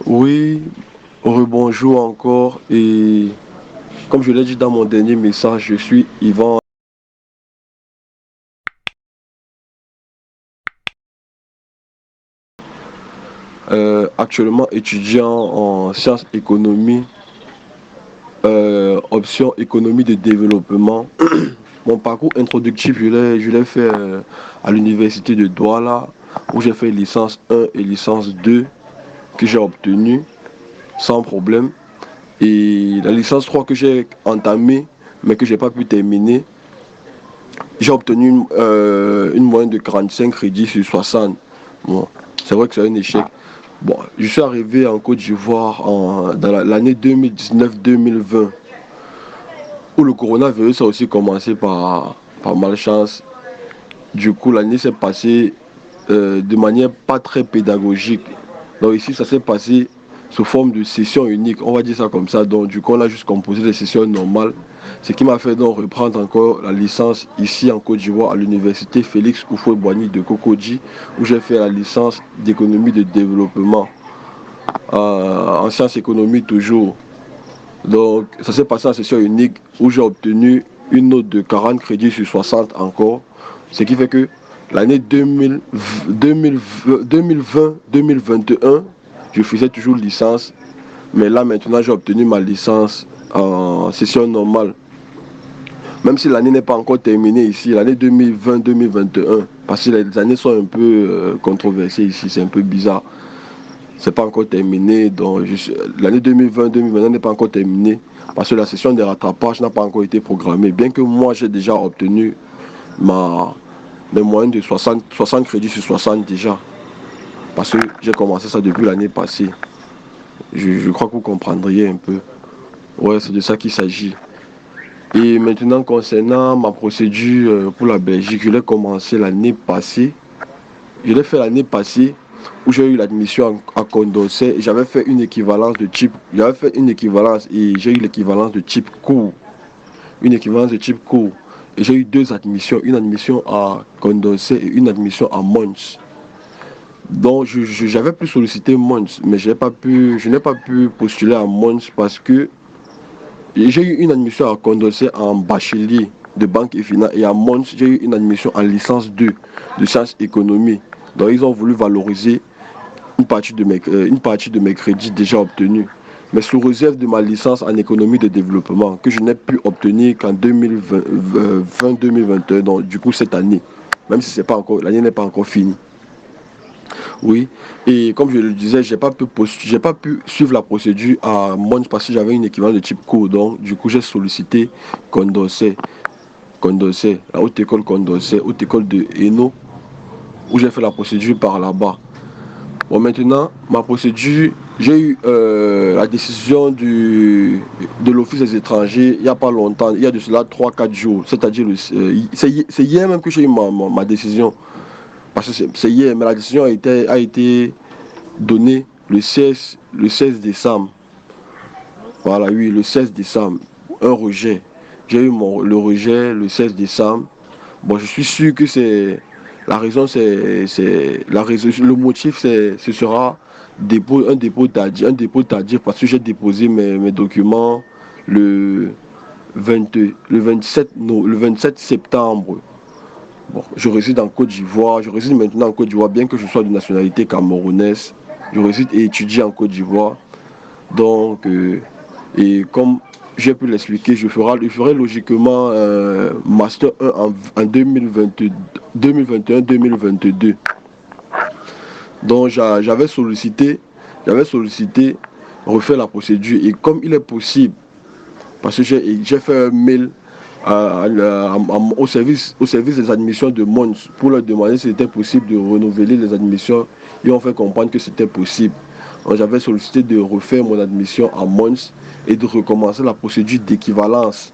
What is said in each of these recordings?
Oui, rebonjour encore. Et comme je l'ai dit dans mon dernier message, je suis Yvan, actuellement étudiant en sciences économie, option économie de développement. Mon parcours introductif, je l'ai fait à l'université de Douala, où j'ai fait licence 1 et licence 2 que j'ai obtenu sans problème. Et la licence 3 que j'ai entamée, mais que j'ai pas pu terminer, j'ai obtenu une moyenne de 45 crédits sur 60. Bon, c'est vrai que c'est un échec. Bon, je suis arrivé en Côte d'Ivoire dans l'année 2019-2020, où le coronavirus a aussi commencé par malchance. Du coup, l'année s'est passée de manière pas très pédagogique. Donc ici, ça s'est passé sous forme de session unique, on va dire ça comme ça. Donc du coup, on a juste composé des sessions normales, ce qui m'a fait donc reprendre encore la licence ici en Côte d'Ivoire à l'université Félix Houphouët-Boigny de Cocody, où j'ai fait la licence d'économie de développement, en sciences économiques toujours. Donc ça s'est passé en session unique où j'ai obtenu une note de 40 crédits sur 60 encore, ce qui fait que l'année 2020-2021, je faisais toujours licence, mais là maintenant j'ai obtenu ma licence en session normale. Même si l'année n'est pas encore terminée ici, l'année 2020-2021, parce que les années sont un peu controversées ici, c'est un peu bizarre. C'est pas encore terminé, donc l'année 2020-2021 n'est pas encore terminée, parce que la session de rattrapage n'a pas encore été programmée, bien que moi j'ai déjà obtenu ma, mes moyennes de 60 crédits sur 60 déjà, parce que j'ai commencé ça depuis l'année passée. Je crois que vous comprendriez un peu. Ouais, c'est de ça qu'il s'agit. Et maintenant, concernant ma procédure pour la Belgique, je l'ai commencé l'année passée. Je l'ai fait l'année passée où j'ai eu l'admission à Condorcet. J'avais fait une équivalence de type. J'avais fait une équivalence et j'ai eu l'équivalence de type court. Une équivalence de type court. Et j'ai eu deux admissions, une admission à Condorcet et une admission à Mons. Donc j'avais pu solliciter Mons, mais je n'ai pas pu postuler à Mons parce que j'ai eu une admission à Condorcet en bachelier de banque et finance et à Mons, j'ai eu une admission en licence 2 de sciences économie. Donc ils ont voulu valoriser une partie de mes crédits déjà obtenus. Mais sous réserve de ma licence en économie de développement que je n'ai pu obtenir qu'en 2020-2021, donc du coup cette année, même si c'est pas encore, l'année n'est pas encore finie. Oui, et comme je le disais, j'ai pas pu suivre la procédure à Mons parce que j'avais une équivalence de type cours. Donc, du coup, j'ai sollicité Condorcet, la haute école Condorcet, haute école de Hainaut, où j'ai fait la procédure par là-bas. Bon, maintenant, ma procédure, j'ai eu la décision de l'Office des étrangers il n'y a pas longtemps, il y a de cela 3 4 jours. C'est-à-dire, c'est hier même que j'ai eu ma décision. Parce que c'est hier, mais la décision a été donnée le 16 décembre. Voilà, oui, le 16 décembre. Un rejet. J'ai eu le rejet le 16 décembre. Bon, je suis sûr que c'est la raison, c'est la raison, le motif, ce sera un dépôt tardif parce que j'ai déposé mes documents le le 27 septembre. Bon, je réside en Côte d'Ivoire, je réside maintenant en Côte d'Ivoire, bien que je sois de nationalité camerounaise. Je réside et étudie en Côte d'Ivoire. Donc, et comme j'ai pu l'expliquer, je ferai logiquement Master 1 en 2021-2022. Donc j'avais sollicité refaire la procédure et comme il est possible, parce que j'ai fait un mail au service des admissions de Mons pour leur demander si c'était possible de renouveler les admissions. Ils ont fait comprendre que c'était possible. J'avais sollicité de refaire mon admission à Mons et de recommencer la procédure d'équivalence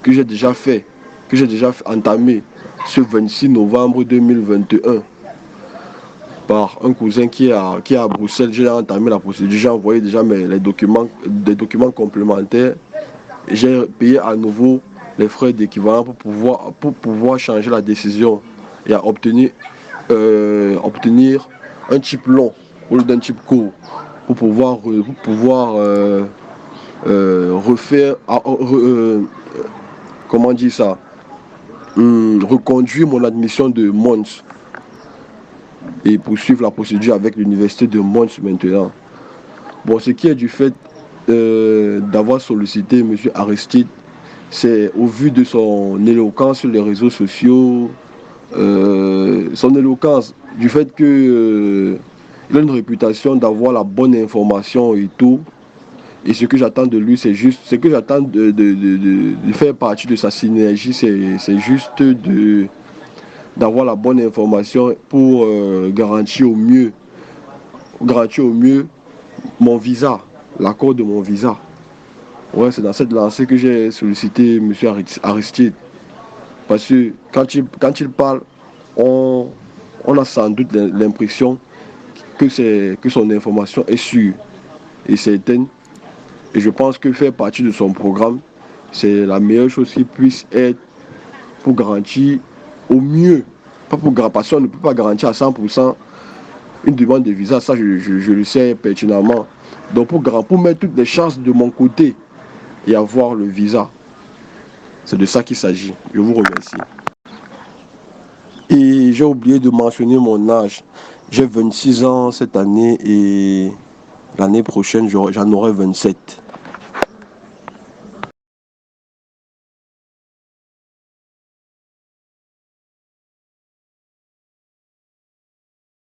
que j'ai déjà fait, que j'ai déjà entamée ce 26 novembre 2021 par un cousin qui est à Bruxelles. J'ai entamé la procédure, j'ai envoyé déjà des documents complémentaires. J'ai payé à nouveau les frais d'équivalent pour pouvoir changer la décision et obtenir un type long au lieu d'un type court. refaire, comment dire ça, reconduire mon admission de Mons et poursuivre la procédure avec l'université de Mons maintenant. Bon, ce qui est du fait d'avoir sollicité M. Aristide, c'est au vu de son éloquence sur les réseaux sociaux, son éloquence, du fait que il a une réputation d'avoir la bonne information et tout. Et ce que j'attends de lui, c'est juste, ce que j'attends de faire partie de sa synergie, c'est juste d'avoir la bonne information pour garantir au mieux mon visa, l'accord de mon visa. Ouais, c'est dans cette lancée que j'ai sollicité M. Aristide. Parce que quand il parle, on a sans doute l'impression que son information est sûre et certaine. Et je pense que faire partie de son programme, c'est la meilleure chose qui puisse être pour garantir au mieux. Pas pour garantir, parce qu'on ne peut pas garantir à 100% une demande de visa, ça je le sais pertinemment. Donc pour mettre toutes les chances de mon côté et avoir le visa, c'est de ça qu'il s'agit. Je vous remercie. Et j'ai oublié de mentionner mon âge. J'ai 26 ans cette année et l'année prochaine, j'en aurai 27.